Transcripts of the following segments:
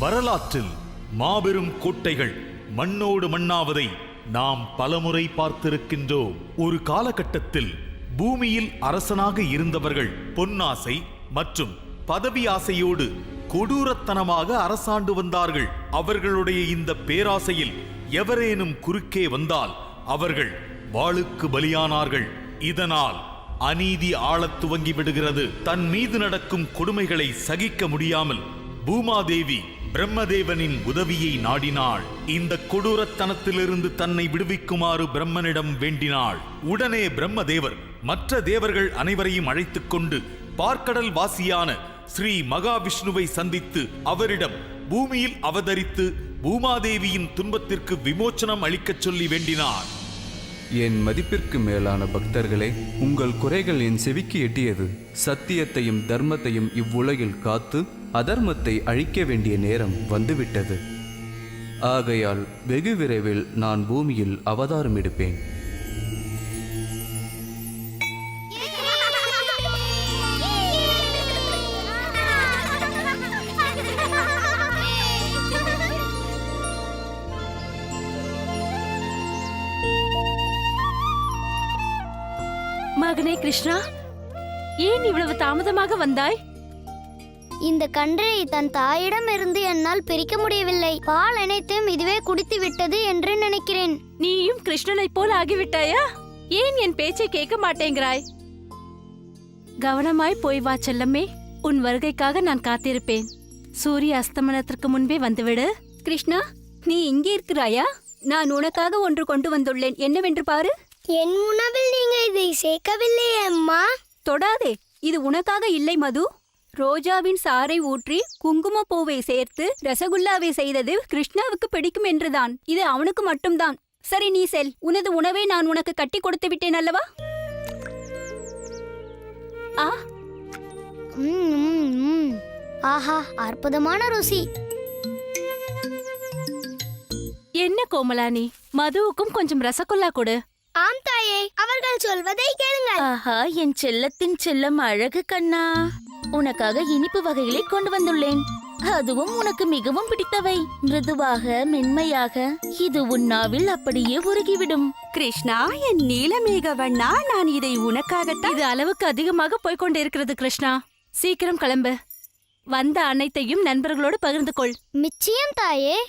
வரலாற்றில் மாபெரும் கோட்டைகள் மண்ணோடு மண்ணாவதை நாம் பலமுறை பார்த்திருக்கின்றோம். ஒரு காலகட்டத்தில் பூமியில் அரசனாக இருந்தவர்கள் பொன்னாசை மற்றும் பதவி ஆசையோடு கொடூரத்தனமாக அரசாண்டு வந்தார்கள். அவர்களுடைய இந்த பேராசையில் எவரேனும் குறுக்கே வந்தால் அவர்கள் வாளுக்கு பலியானார்கள். இதனால் அநீதி ஆளத் துவங்கி விடுகிறது. தன் மீது நடக்கும் கொடுமைகளை சகிக்க முடியாமல் பூமாதேவி பிரம்மதேவனின் உதவியை நாடினாள். இந்த கொடூரத்தனத்திலிருந்து தன்னை விடுவிக்குமாறு பிரம்மனிடம் வேண்டினாள். உடனே பிரம்மதேவர் மற்ற தேவர்கள் அனைவரையும் அழைத்துக் கொண்டு பார்க்கடல் வாசியான ஸ்ரீ மகாவிஷ்ணுவை சந்தித்து அவரிடம் பூமியில் அவதரித்து பூமாதேவியின் துன்பத்திற்கு விமோச்சனம் அளிக்கச் சொல்லி வேண்டினார். என் மதிப்பிற்கு மேலான பக்தர்களே, உங்கள் குறைகள் என் செவிக்கு எட்டியது. சத்தியத்தையும் தர்மத்தையும் இவ்வுலகில் காத்து அதர்மத்தை அழிக்க வேண்டிய நேரம் வந்துவிட்டது. ஆகையால் வெகு விரைவில் நான் பூமியில் அவதாரம் எடுப்பேன். மகனே கிருஷ்ணா, ஏன் இவ்வளவு தாமதமாக வந்தாய்? இந்த கன்றை தன் தாயிடம் இருந்து என்னால் பிரிக்க முடியவில்லை. பால் அனைத்தையும் இதுவே குடித்து விட்டது என்று நினைக்கிறேன். நீயும் கிருஷ்ணனை போல் ஆகிவிட்டாயா? ஏன் என் பேச்சை கேட்க மாட்டேங்கிறாய்? கவனமாய் போய் வா செல்லம்மே. உன் வருகைக்காக நான் காத்திருப்பேன். சூரிய அஸ்தமனத்திற்கு முன்பே வந்துவிடு. கிருஷ்ணா, நீ இங்கே இருக்கிறாயா? நான் உனக்காக ஒன்று கொண்டு வந்துள்ளேன். என்னவென்று பாரு. என் உணவில் நீங்க இதை சேர்க்கவில்லை அம்மா. தொடாதே, இது உனக்காக இல்லை மது. ரோஜாவின் சாறை ஊற்றி குங்குமப்பூவை சேர்த்து ரசகுல்லாவை செய்தது கிருஷ்ணாவுக்கு பிடிக்கும் என்றுதான். இது அவனுக்கு மட்டும்தான். சரி, நீ செல். உனது உணவை நான் உனக்கு கட்டி கொடுத்து விட்டேன் அல்லவா? ஆ, ஆஹா, அற்புதமான ருசி. என்ன கோமலானி, மதுவுக்கும் கொஞ்சம் ரசகுல்லா கொடு. ஆம் தாயே, அவர்கள் சொல்வதை கேளுங்கள். ஆஹா, என் செல்லத்தின் செல்லம் அழகு கண்ணா, உனக்காக இனிப்பு வகைகளை கொண்டு வந்துள்ளேன். அதுவும் உனக்கு மிகவும் பிடித்தவை. மிருதுவாக, மென்மையாக. இது உன் நாவில் அப்படியே உருகிவிடும். கிருஷ்ணா, என் நீலமேக வண்ணா, நான் இதை உனக்காகத்தான். இது அளவுக்கு அதிகமாக போய்கொண்டிருக்கிறது கிருஷ்ணா. சீக்கிரம் கிளம்பு. வந்த அனைத்தையும் நண்பர்களோடு பகிர்ந்து கொள். நிச்சயம் தாயே.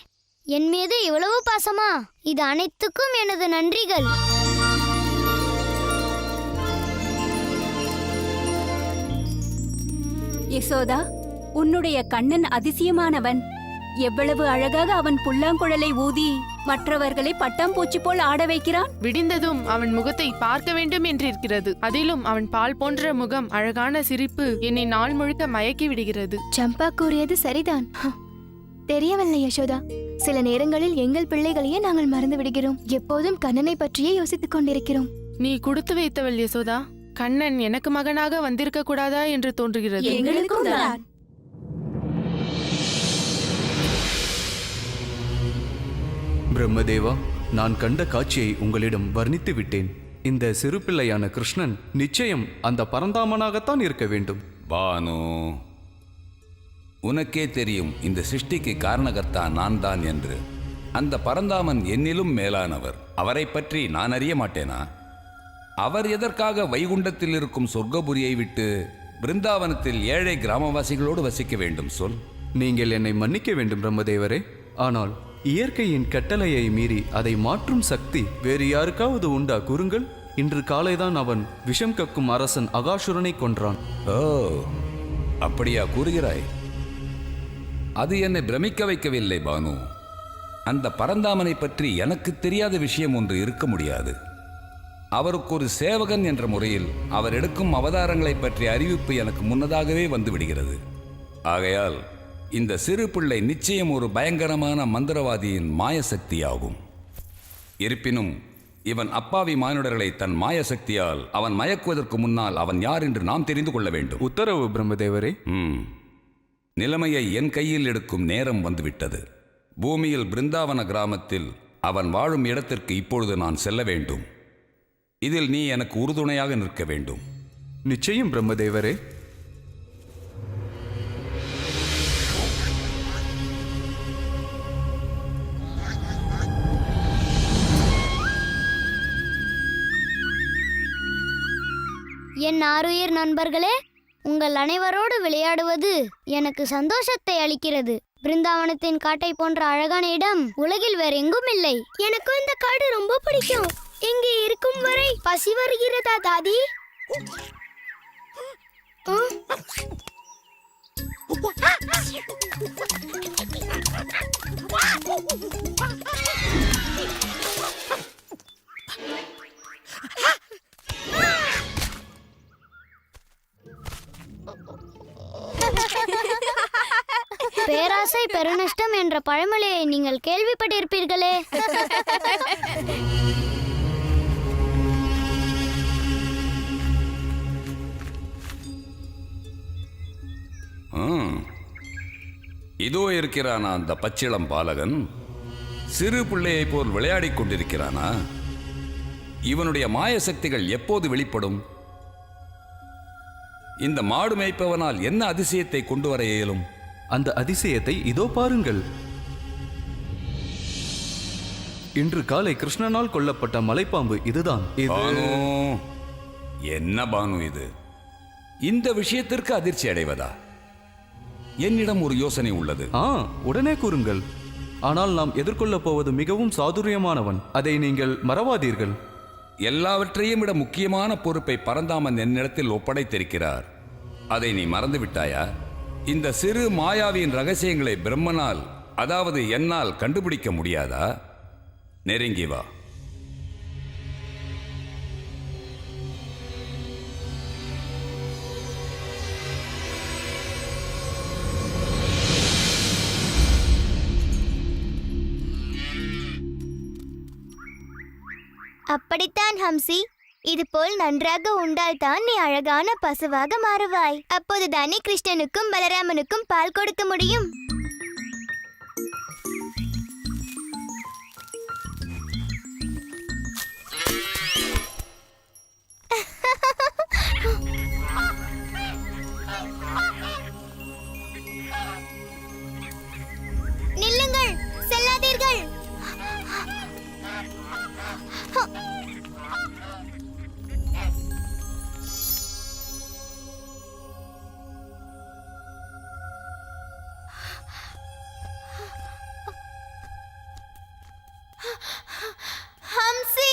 என் மீது இவ்வளவு பாசமா? இது அனைத்துக்கும் எனது நன்றிகள். யசோதா, உன்னுடைய கண்ணன் அதிசயமானவன். எவ்வளவு அழகாக அவன் புல்லாங்குழலை ஊதி மற்றவர்களை பட்டாம்பூச்சி போல் ஆட வைக்கிறான். விடிந்ததும் அவன் முகத்தை பார்க்க வேண்டும் என்றிருக்கிறது. அதிலும் அவன் பால் போன்ற முகம், அழகான சிரிப்பு என்னை நாள் முழுக்க மயக்கி விடுகிறது. சம்பா கூறியது சரிதான். தெரியவில்லை யசோதா, சில நேரங்களில் எங்கள் பிள்ளைகளையே நாங்கள் மறந்து விடுகிறோம். எப்போதும் கண்ணனை பற்றியே யோசித்துக் கொண்டிருக்கிறோம். நீ கொடுத்து வைத்தவள் யசோதா. கண்ணன் எனக்கு மகனாக வந்திருக்க கூடாதா என்று தோன்றுகிறது. எங்களுக்கும் தான். பிரம்மதேவா, நான் கண்ட காட்சியை உங்களிடம் வர்ணித்து விட்டேன். இந்த சிறு பிள்ளையான கிருஷ்ணன் நிச்சயம் அந்த பரந்தாமனாகத்தான் இருக்க வேண்டும். பானு, உனக்கே தெரியும் இந்த சிருஷ்டிக்கு காரணகர்த்தா நான் தான் என்று. அந்த பரந்தாமன் என்னிலும் மேலானவர். அவரை பற்றி நான் அறிய மாட்டேனா? அவர் எதற்காக வைகுண்டத்தில் இருக்கும் சொர்க்கபுரியை விட்டு பிருந்தாவனத்தில் ஏழை கிராமவாசிகளோடு வசிக்க வேண்டும் சொல்? நீங்கள் என்னை மன்னிக்க வேண்டும் பிரம்மதேவரே. ஆனால் இயற்கையின் கட்டளையை மீறி அதை மாற்றும் சக்தி வேறு யாருக்காவது உண்டா கூறுங்கள். இன்று காலைதான் அவன் விஷம் கக்கும் அரசன் அகாசுரனை கொன்றான். ஓ, அப்படியா கூறுகிறாய்? அது என்னை பிரமிக்க வைக்கவில்லை பானு. அந்த பரந்தாமனை பற்றி எனக்கு தெரியாத விஷயம் ஒன்று இருக்க முடியாது. அவருக்கு ஒரு சேவகன் என்ற முறையில் அவர் எடுக்கும் அவதாரங்களை பற்றிய அறிவிப்பு எனக்கு முன்னதாகவே வந்து விடுகிறது. ஆகையால் இந்த சிறு பிள்ளை நிச்சயம் ஒரு பயங்கரமான மந்திரவாதியின் மாயசக்தியாகும். இருப்பினும் இவன் அப்பாவி மானுடர்களை தன் மாயசக்தியால் அவன் மயக்குவதற்கு முன்னால் அவன் யார் என்று நாம் தெரிந்து கொள்ள வேண்டும். உத்தரவு பிரம்மதேவரே. நிலைமையை என் கையில் எடுக்கும் நேரம் வந்துவிட்டது. பூமியில் பிருந்தாவன கிராமத்தில் அவன் வாழும் இடத்திற்கு இப்பொழுது நான் செல்ல வேண்டும். இதில் நீ எனக்கு உறுதுணையாக நிற்க வேண்டும். நிச்சயம் பிரம்மதேவரே. என் ஆருயிர் நண்பர்களே, உங்கள் அனைவரோடு விளையாடுவது எனக்கு சந்தோஷத்தை அளிக்கிறது. பிருந்தாவனத்தின் காட்டை போன்ற அழகான இடம் உலகில் வேற எங்கும் இல்லை. எனக்கும் இந்த காடு ரொம்ப பிடிக்கும். இங்கே இருக்கும் வரை பசி வருகிறதா தாதி? பேராசை பெருநஷ்டம் என்ற பழமொழியை நீங்கள் கேள்விப்பட்டிருப்பீர்களே. இதோ இருக்கிறானா அந்த பச்சிளம் பாலகன்? சிறு பிள்ளையைப் போல் விளையாடிக் கொண்டிருக்கிறானா? இவனுடைய மாய சக்திகள் எப்போது வெளிப்படும்? இந்த மாடு மேய்ப்பவனால் என்ன அதிசயத்தை கொண்டு வர இயலும்? அந்த அதிசயத்தை இதோ பாருங்கள். இன்று காலை கிருஷ்ணனால் கொல்லப்பட்ட மலைப்பாம்பு இதுதான். பானு, என்ன பானு இது? இந்த விஷயத்திற்கு அதிர்ச்சி அடைவதா? என்னிடம் ஒரு யோசனை உள்ளது. உடனே கூறுங்கள். ஆனால் நாம் எதிர்கொள்ளப் போவது மிகவும் சாதுரியமானவன். அதை நீங்கள் மறவாதீர்கள். எல்லாவற்றையும் விட முக்கியமான பொறுப்பை பரந்தாமன் என்னிடத்தில் ஒப்படைத்திருக்கிறார். அதை நீ மறந்து விட்டாயா? இந்த சிறு மாயாவின் ரகசியங்களை பிரம்மனால், அதாவது என்னால் கண்டுபிடிக்க முடியாதா? நெருங்கி வா. அப்படித்தான் ஹம்சி. இது போல் நன்றாக உண்டால்தான் நீ அழகான பசுவாக மாறுவாய். அப்போதுதானே கிருஷ்ணனுக்கும் பலராமனுக்கும் பால் கொடுக்க முடியும். நில்லுங்கள், செல்லாதீர்கள். ஹம்சி,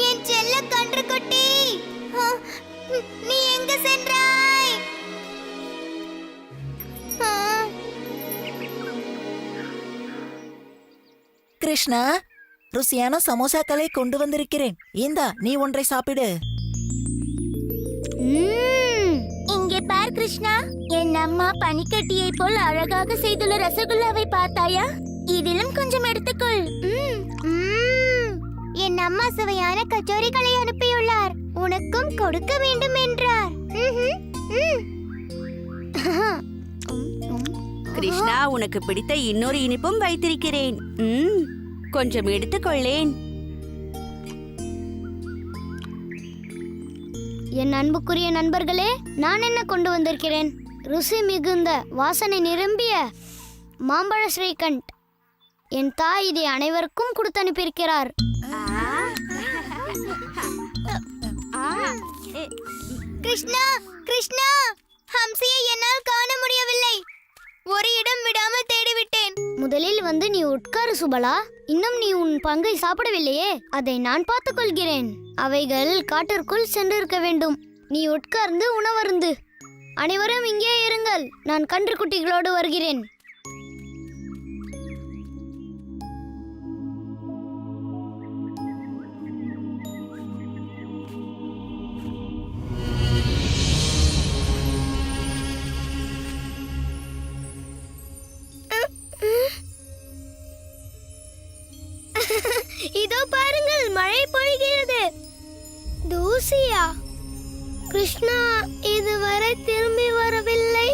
என் செல்ல கன்றுக்குட்டி, நீ எங்க சென்றாய்? கிருஷ்ணா, ருசியான சமோசாக்களை கொண்டு வந்திருக்கிறேன். இந்தா, நீ ஒன்றை சாப்பிடு. இங்கே பார் கிருஷ்ணா, என் அம்மா பனிக்கட்டியை போல் அழகாக செய்துள்ள ரசகுல்லாவை பார்த்தாயா? இதிலும் கொஞ்சம் எடுத்துக்கொள். என் அம்மா சுவையான கச்சோரிகளை அனுப்பியுள்ளார். உனக்கும் கொடுக்க வேண்டும் என்றார். கிருஷ்ணா, உனக்கு பிடித்த இன்னொரு இனிப்பும் வைத்திருக்கிறேன். கொஞ்சம் எடுத்துக்கொள்ளேன். என் அன்புக்குரிய நண்பர்களே, நான் என்ன கொண்டு வந்திருக்கிறேன்? ருசி மிகுந்த வாசனை நிரம்பிய மாம்பழ ஸ்ரீகண்ட். என் தாய் இதை அனைவருக்கும் கொடுத்து அனுப்பியிருக்கிறார். கிருஷ்ணா, கிருஷ்ணா, ஹம்சியை என்னால் காண முடியவில்லை. ஒரு இடம் விடாமல் தேடிவிட்டேன். முதலில் வந்து நீ உட்காரு சுபலா. இன்னும் நீ உன் பங்கை சாப்பிடவில்லையே, அதை நான் பார்த்துக் கொள்கிறேன். அவைகள் காட்டிற்குள் சென்றிருக்க வேண்டும். நீ உட்கார்ந்து உணவருந்து. அனைவரும் இங்கே இருங்கள், நான் கன்றுக்குட்டிகளோடு வருகிறேன். இதோ பாருங்கள், மழை பொழிகிறது. தூசியா? கிருஷ்ணா இதுவரை திரும்பி வரவில்லை.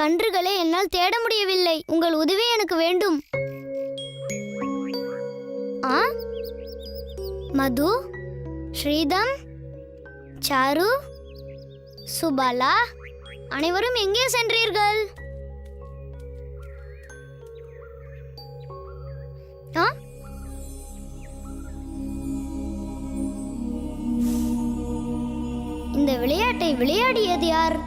கன்றுகளை என்னால் தேட முடியவில்லை. உங்கள் உதவி எனக்கு வேண்டும். மது, ஸ்ரீதம், சாரு, சுபாலா, அனைவரும் எங்கே சென்றீர்கள்? இந்த விளையாட்டை விளையாடியது யார்?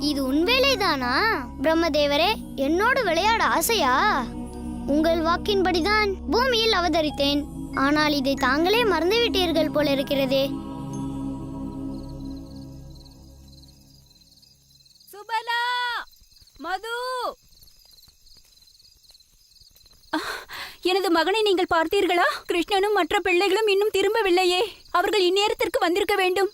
இது உன் வேலைதானா? பிரம்மதேவரே, என்னோடு விளையாட ஆசையா? உங்கள் வாக்கின்படிதான் பூமியில் அவதரித்தேன். ஆனால் இதை தாங்களே மறந்துவிட்டீர்கள் போல இருக்கிறதே. சுபலா, மது, எனது மகனை நீங்கள் பார்த்தீர்களா? கிருஷ்ணனும் மற்ற பிள்ளைகளும் இன்னும் திரும்பவில்லையே. அவர்கள் இந்நேரத்திற்கு வந்திருக்க வேண்டும்.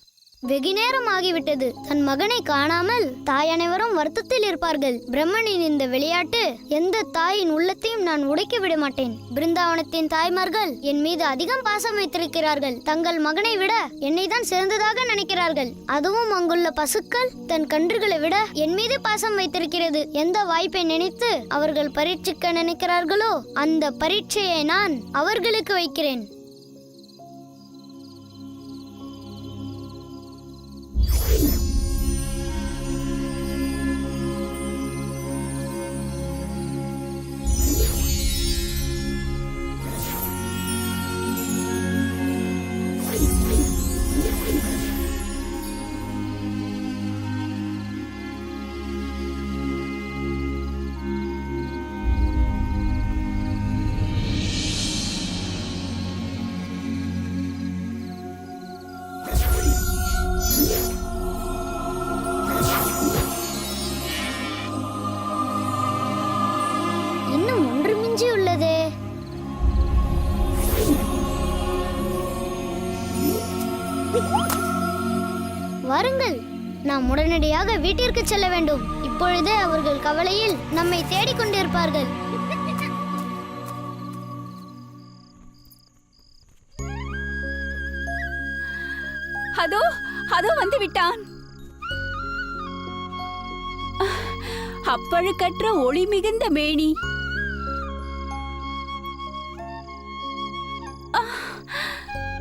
வெகு நேரம் ஆகிவிட்டது. தன் மகனை காணாமல் தாய் அனைவரும் வருத்தத்தில் இருப்பார்கள். பிரம்மனின் இந்த விளையாட்டு எந்த தாயின் உள்ளத்தையும் நான் உடைக்க விட மாட்டேன். பிருந்தாவனத்தின் தாய்மார்கள் என் மீது அதிகம் பாசம் வைத்திருக்கிறார்கள். தங்கள் மகனை விட என்னை தான் சிறந்ததாக நினைக்கிறார்கள். அதுவும் அங்குள்ள பசுக்கள் தன் கன்றுகளை விட என் மீது பாசம் வைத்திருக்கிறது. எந்த வாய்ப்பை நினைத்து அவர்கள் பரீட்சிக்க நினைக்கிறார்களோ அந்த பரீட்சையை நான் அவர்களுக்கு வைக்கிறேன். வாருங்கள், நாம் உடனடியாக வீட்டிற்கு செல்ல வேண்டும். இப்பொழுதே அவர்கள் கவலையில் நம்மை தேடிக் கொண்டிருப்பார்கள். அதோ அதோ வந்து விட்டான். அப்பழுக்கற்ற ஒளி மிகுந்த மேனி.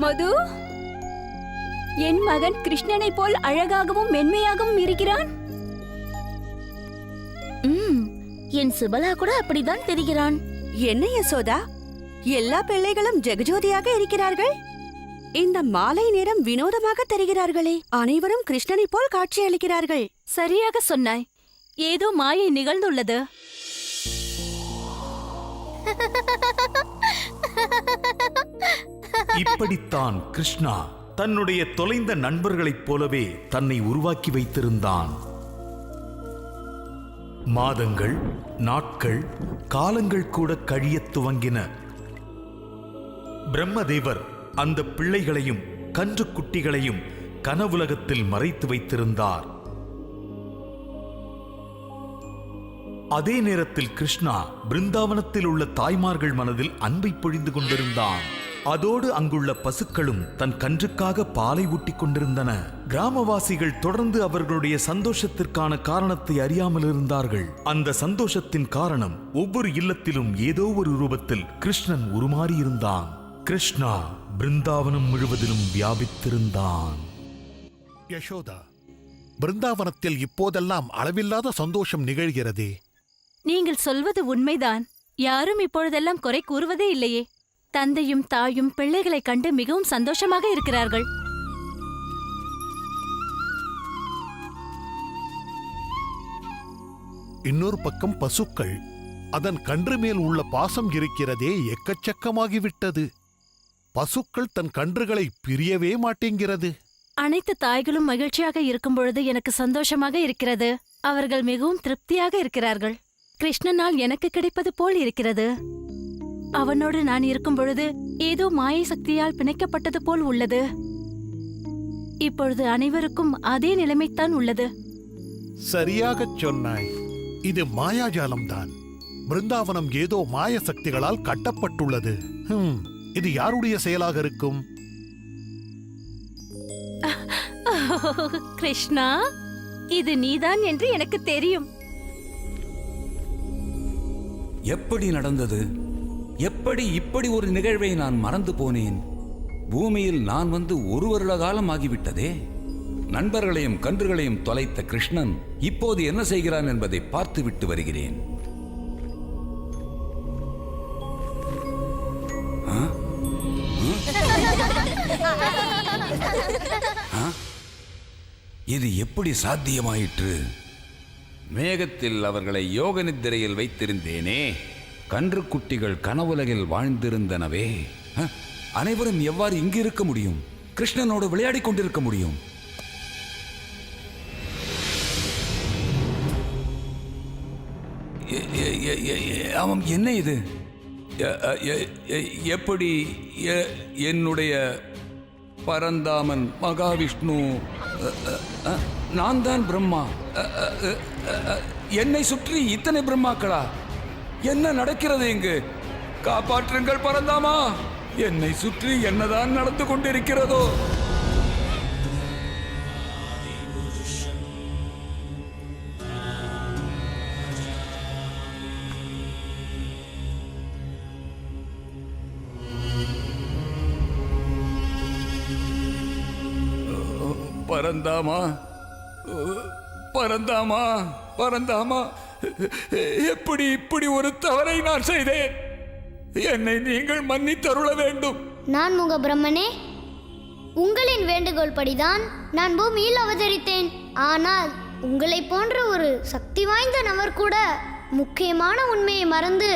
மது, என் மகன் கிருஷ்ணனை போல் அழகாகவும் மென்மையாகவும் இருக்கிறான். என் சுபலா கூட அப்படிதான் தெரிகிறான். என்ன யசோதா, எல்லா பிள்ளைகளும் ஜெகஜோதியாக இருக்கிறார்கள். இந்த மாலை நேரம் வினோதமாக தெரிகிறார்களே. அனைவரும் கிருஷ்ணனை போல் காட்சியளிக்கிறார்கள். சரியாக சொன்னாய். ஏதோ மாயை நிகழ்ந்துள்ளது. இப்படித்தான் கிருஷ்ணா தன்னுடைய தொலைந்த நண்பர்களைப் போலவே தன்னை உருவாக்கி வைத்திருந்தான். மாதங்கள், நாட்கள், காலங்கள் கூட கழியத் துவங்கின. பிரம்மதேவர் அந்த பிள்ளைகளையும் கன்றுக்குட்டிகளையும் கனவுலகத்தில் மறைத்து வைத்திருந்தார். அதே நேரத்தில் கிருஷ்ணா பிருந்தாவனத்தில் உள்ள தாய்மார்கள் மனதில் அன்பை பொழிந்து கொண்டிருந்தான். அதோடு அங்குள்ள பசுக்களும் தன் கன்றுக்காக பாலை ஊட்டிக் கொண்டிருந்தன. கிராமவாசிகள் தொடர்ந்து அவர்களுடைய சந்தோஷத்திற்கான காரணத்தை அறியாமல் இருந்தார்கள். அந்த சந்தோஷத்தின் காரணம் ஒவ்வொரு இல்லத்திலும் ஏதோ ஒரு ரூபத்தில் கிருஷ்ணன் உருமாறியிருந்தான். கிருஷ்ணா பிருந்தாவனம் முழுவதிலும் வியாபித்திருந்தான். யசோதா, பிருந்தாவனத்தில் இப்போதெல்லாம் அளவில்லாத சந்தோஷம் நிகழ்கிறதே. நீங்கள் சொல்வது உண்மைதான். யாரும் இப்பொழுதெல்லாம் குறை கூறுவதே இல்லையே. தந்தையும் தாயும் பிள்ளைகளைக் கண்டு மிகவும் சந்தோஷமாக இருக்கிறார்கள். இன்னொரு பக்கம் பசுக்கள், அதன் கன்று மேல் உள்ள பாசம் இருக்கிறதே எக்கச்சக்கமாகிவிட்டது. பசுக்கள் தன் கன்றுகளை பிரியவே மாட்டேங்கிறது. அனைத்து தாய்களும் மகிழ்ச்சியாக இருக்கும் பொழுது எனக்கு சந்தோஷமாக இருக்கிறது. அவர்கள் மிகவும் திருப்தியாக இருக்கிறார்கள். கிருஷ்ணனால் எனக்கு கிடைப்பது போல் இருக்கிறது. அவனோடு நான் இருக்கும் பொழுது ஏதோ மாயை சக்தியால் பிணைக்கப்பட்டது போல் உள்ளது. இப்பொழுது அனைவருக்கும் அதே நிலைமைத்தான் உள்ளது. சரியாகச் சொன்னாய். இது மாயாஜாலம்தான். பிருந்தாவனம் ஏதோ மாய சக்திகளால் கட்டப்பட்டுள்ளது. இது யாருடைய செயலாக இருக்கும்? கிருஷ்ணா, இது நீதான் என்று எனக்கு தெரியும். எப்படி நடந்தது? எப்படி இப்படி ஒரு நிகழ்வை நான் மறந்து போனேன்? பூமியில் நான் வந்து ஒரு வருட காலம் ஆகிவிட்டதே. நண்பர்களையும் கன்றுகளையும் தொலைத்த கிருஷ்ணன் இப்போது என்ன செய்கிறான் என்பதை பார்த்து விட்டு வருகிறேன். இது எப்படி சாத்தியமாயிற்று? மேகத்தில் அவர்களை யோக நித்திரையில் வைத்திருந்தேனே. கன்றுக்குட்டிகள் கனவுலகில் வாழ்ந்திருந்தனவே. அனைவரும் எவ்வாறு இங்கு இருக்க முடியும்? கிருஷ்ணனோடு விளையாடி கொண்டிருக்க முடியும்? அவன் என்ன இது? எப்படி என்னுடைய பரந்தாமன் மகாவிஷ்ணு, நான் தான் பிரம்மா, என்னை சுற்றி இத்தனை பிரம்மாக்களா? என்ன நடக்கிறது இங்கு? காப்பாற்றுங்கள் பரந்தாமா, என்னை சுற்றி என்னதான் நடந்து கொண்டிருக்கிறதோ? பரந்தாமா, பரந்தாமா, பரந்தாமா, எப்படி இப்படி ஒரு தவறை நான் செய்தேன்? என்னை நீங்கள் மன்னித்தருள வேண்டும். நான் முக பிரம்மனே, உங்களின் வேண்டுகோள் படிதான் நான் பூமியில் அவதரித்தேன். ஆனால் உங்களை போன்ற ஒரு சக்தி வாய்ந்த நபர் கூட முக்கியமான உண்மையை மறந்து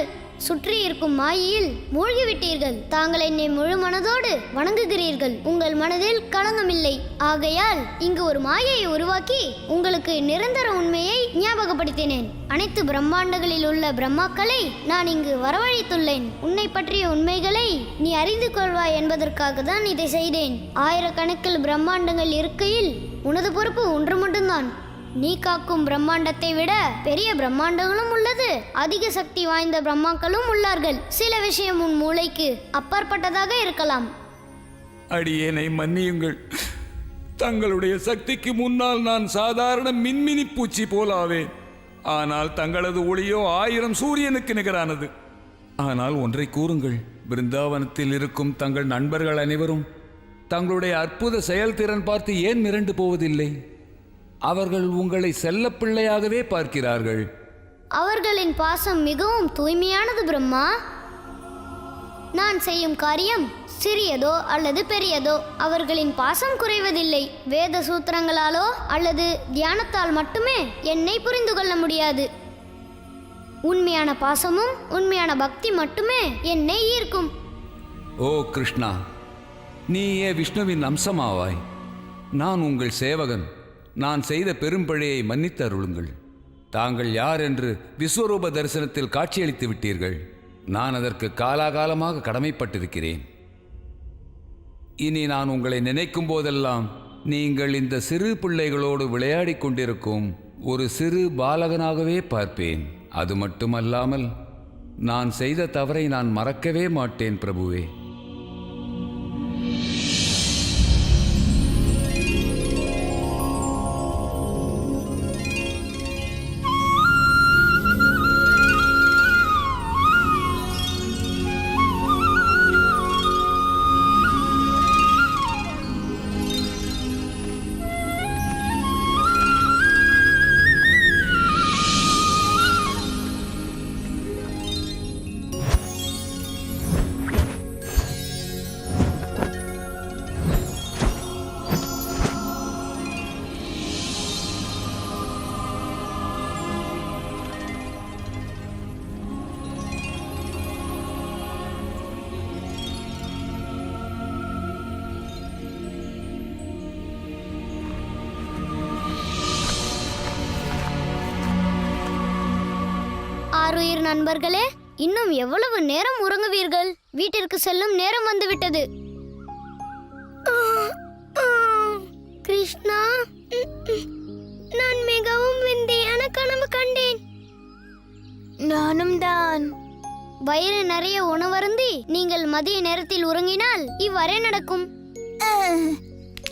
சுற்றி இருக்கும் மாயையில் மூழ்கிவிட்டீர்கள். தாங்கள் என்னை முழு மனதோடு வணங்குகிறீர்கள். உங்கள் மனதில் களங்கமில்லை. ஆகையால் இங்கு ஒரு மாயையை உருவாக்கி உங்களுக்கு நிரந்தர உண்மையை ஞாபகப்படுத்தினேன். அனைத்து பிரம்மாண்டங்களில் உள்ள பிரம்மாக்களை நான் இங்கு வரவழைத்துள்ளேன். உன்னை பற்றிய உண்மைகளை நீ அறிந்து கொள்வாய் என்பதற்காக தான் இதை செய்தேன். ஆயிரக்கணக்கில் பிரம்மாண்டங்கள் இருக்கையில் உனது பொறுப்பு ஒன்று மட்டும்தான். நீ காக்கும் பிரம்மாண்டத்தை விட பெரிய பிரம்மாண்டங்களும் உள்ளது. அதிக சக்தி வாய்ந்த பிரம்மாக்களும் உள்ளார்கள். சில விஷயம் உன் மூளைக்கு அப்பாற்பட்டதாக இருக்கலாம். அடியேனை மன்னியுங்கள். தங்களுடைய சக்திக்கு முன்னால் நான் சாதாரண மின்மினி பூச்சி போலாவேன். ஆனால் தங்களது ஒளியோ 1000 சூரியனுக்கு நிகரானது. ஆனால் ஒன்றை கூறுங்கள், பிருந்தாவனத்தில் இருக்கும் தங்கள் நண்பர்கள் அனைவரும் தங்களுடைய அற்புத செயல்திறன் பார்த்து ஏன் மிரண்டு போவதில்லை? அவர்கள் உங்களை செல்லப்பிள்ளையாகவே பார்க்கிறார்கள். அவர்களின் பாசம் மிகவும் தூய்மையானது பிரம்மா. நான் செய்யும் காரியம் சிறியதோ அல்லது பெரியதோ அவர்களின் பாசம் குறைவதில்லை. வேத சூத்திரங்களாலோ அல்லது தியானத்தால் மட்டுமே என்னை புரிந்து கொள்ள முடியாது. உண்மையான பாசமும் உண்மையான பக்தி மட்டுமே என்னை ஈர்க்கும். ஓ கிருஷ்ணா, நீயே விஷ்ணுவின் அம்சமாவாய். நான் உங்கள் சேவகன். நான் செய்த பெரும்பழையை மன்னித்து அருளுங்கள். தாங்கள் யார் என்று விஸ்வரூப தரிசனத்தில் காட்சியளித்து விட்டீர்கள். நான் அதற்கு காலாகாலமாக கடமைப்பட்டிருக்கிறேன். இனி நான் உங்களை நினைக்கும் போதெல்லாம் நீங்கள் இந்த சிறு பிள்ளைகளோடு விளையாடி கொண்டிருக்கும் ஒரு சிறு பாலகனாகவே பார்ப்பேன். அது மட்டுமல்லாமல் நான் செய்த தவறை நான் மறக்கவே மாட்டேன் பிரபுவே. ஆருயிர் நண்பர்களே, இன்னும் எவ்வளவு நேரம் உறங்குவீர்கள்? வீட்டிற்கு செல்லும் நேரம் வந்துவிட்டது. கிருஷ்ணா, நான் மிகவும் விந்தையான கனவு கண்டேன். நானும் தான். வயிறு நிறைய உணவருந்தி நீங்கள் மதிய நேரத்தில் உறங்கினால் இவ்வாறே நடக்கும்.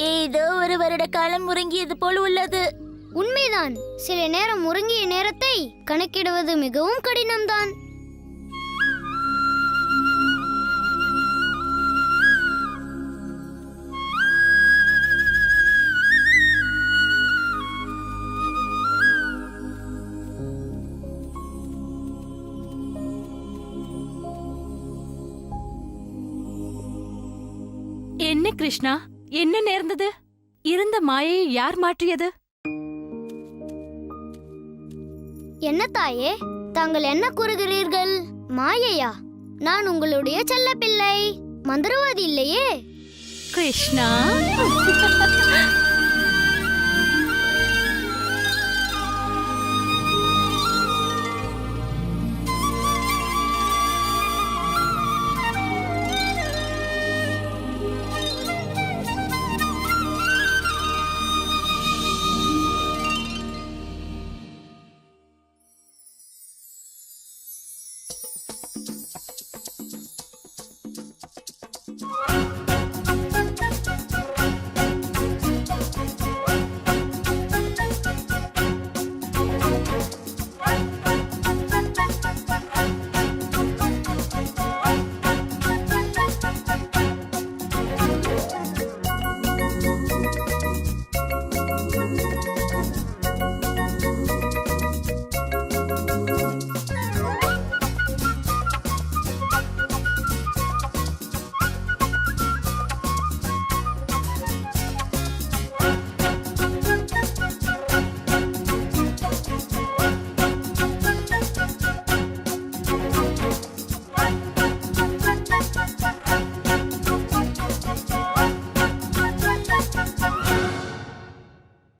ஏதோ ஒரு வருட காலம் உறங்கியது போல் உள்ளது. உண்மைதான், சில நேரம் உறங்கிய நேரத்தை கணக்கிடுவது மிகவும் கடினம்தான். என்ன கிருஷ்ணா, என்ன நேர்ந்தது? இருந்த மாயையை யார் மாற்றியது? என்ன தாயே, தாங்கள் என்ன கூறுகிறீர்கள்? மாயையா? நான் உங்களுடைய செல்ல பிள்ளை, மந்திரவாதி இல்லையே. கிருஷ்ணா